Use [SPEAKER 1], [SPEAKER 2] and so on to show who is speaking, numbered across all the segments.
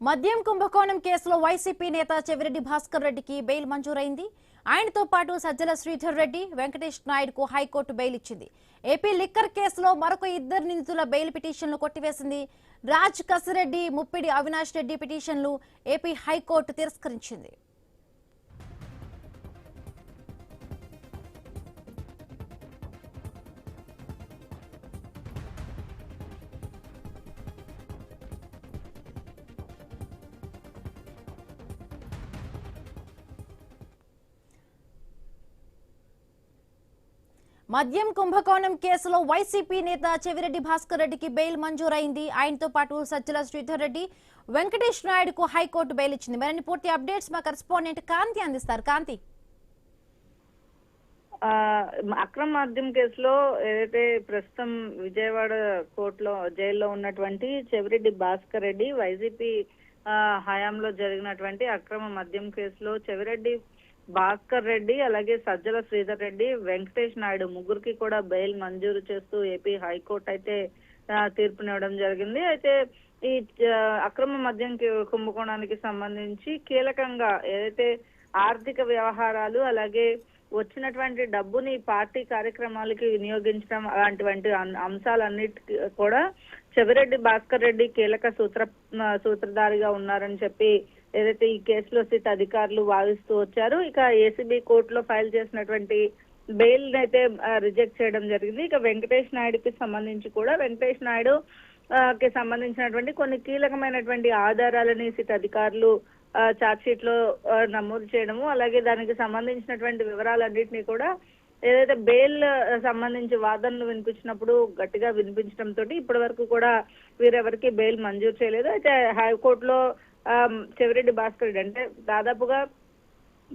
[SPEAKER 1] మద్యం కుంభకోణం కేసులో వైసీపీ నేత చెవిరెడ్డి భాస్కర్ రెడ్డికి బెయిల్ మంజూరైంది. ఆయనతో పాటు సజ్జల శ్రీధర్ రెడ్డి, వెంకటేష్ నాయుడుకు హైకోర్టు బెయిల్ ఇచ్చింది. ఏపీ లిక్కర్ కేసులో మరొక ఇద్దరు నిందితుల బెయిల్ పిటిషన్లు కొట్టివేసింది. రాజ్ కసిరెడ్డి, ముప్పిడి అవినాష్ రెడ్డి పిటిషన్లు ఏపీ హైకోర్టు తిరస్కరించింది. మద్యం కుంభకోణం కేసులో వైసీపీ నేత చెవిరెడ్డి భాస్కర్ రెడ్డికి బెయిల్ మంజూరైంది. ఆయనతో పాటు సజ్జల శ్రీధర్ రెడ్డి, వెంకటేష్ నాయుడుకు హైకోర్టు బెయిల్ ఇచ్చింది. మరిన్ని పూర్తి అప్డేట్స్ మా కరెస్పాండెంట్ కాంతి అందిస్తారు. కాంతి,
[SPEAKER 2] అక్రమ మద్యం కేసులో ఏదైతే ప్రస్తుతం విజయవాడ కోర్టులో జైల్లో ఉన్నటువంటి చెవిరెడ్డి భాస్కర్ రెడ్డి వైసీపీ హయాంలో జరిగినటువంటి అక్రమ మద్యం కేసులో చెవిరెడ్డి భాస్కర్ రెడ్డి అలాగే సజ్జల శ్రీధర్ రెడ్డి, వెంకటేష్ నాయుడు ముగ్గురికి కూడా బెయిల్ మంజూరు చేస్తూ ఏపీ హైకోర్టు అయితే తీర్పునివ్వడం జరిగింది. అయితే ఈ అక్రమ మద్యం కుంభకోణానికి సంబంధించి కీలకంగా ఏదైతే ఆర్థిక వ్యవహారాలు అలాగే వచ్చినటువంటి డబ్బుని పార్టీ కార్యక్రమాలకి వినియోగించడం అలాంటివంటి అంశాలన్నిటి కూడా చెవిరెడ్డి భాస్కర్ రెడ్డి కీలక సూత్రధారిగా ఉన్నారని చెప్పి ఏదైతే ఈ కేసులో సిట్ అధికారులు వాదిస్తూ వచ్చారు. ఇక ఏసీబీ కోర్టులో ఫైల్ చేసినటువంటి బెయిల్ అయితే రిజెక్ట్ చేయడం జరిగింది. ఇక వెంకటేష్ నాయుడుకి సంబంధించి కూడా వెంకటేష్ నాయుడు కి సంబంధించినటువంటి కొన్ని కీలకమైనటువంటి ఆధారాలని సిట్ అధికారులు చార్జ్ షీట్ లో నమోదు చేయడము అలాగే దానికి సంబంధించినటువంటి వివరాలన్నింటినీ కూడా ఏదైతే బెయిల్ సంబంధించి వాదనలు వినిపించినప్పుడు గట్టిగా వినిపించడంతో ఇప్పటి వరకు కూడా వీరెవరికి బెయిల్ మంజూరు చేయలేదు. అయితే హైకోర్టులో చెవిరెడ్డి భాస్కర్ రెడ్డి అంటే దాదాపుగా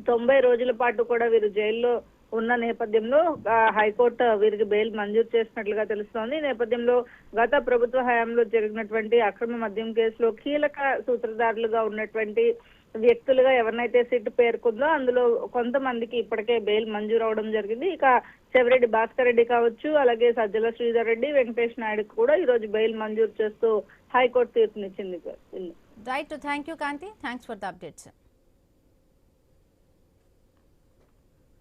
[SPEAKER 2] 90 రోజుల పాటు కూడా వీరు జైల్లో ఉన్న నేపథ్యంలో హైకోర్టు వీరికి బెయిల్ మంజూరు చేసినట్లుగా తెలుస్తోంది. ఈ నేపథ్యంలో గత ప్రభుత్వ హయాంలో జరిగినటువంటి అక్రమ మద్యం కేసులో కీలక సూత్రధారులుగా ఉన్నటువంటి వ్యక్తులుగా ఎవరినైతే సిట్ పేర్కొందో అందులో కొంతమందికి ఇప్పటికే బెయిల్ మంజూరు అవడం జరిగింది. ఇక చెవిరెడ్డి భాస్కర్ రెడ్డి కావచ్చు అలాగే సజ్జల శ్రీధర్ రెడ్డి, వెంకటేష్ నాయుడుకు కూడా ఈ రోజు బెయిల్ మంజూరు చేస్తూ హైకోర్టు తీర్పునిచ్చింది.
[SPEAKER 1] Right, thank you Kanthi, thanks for the updates.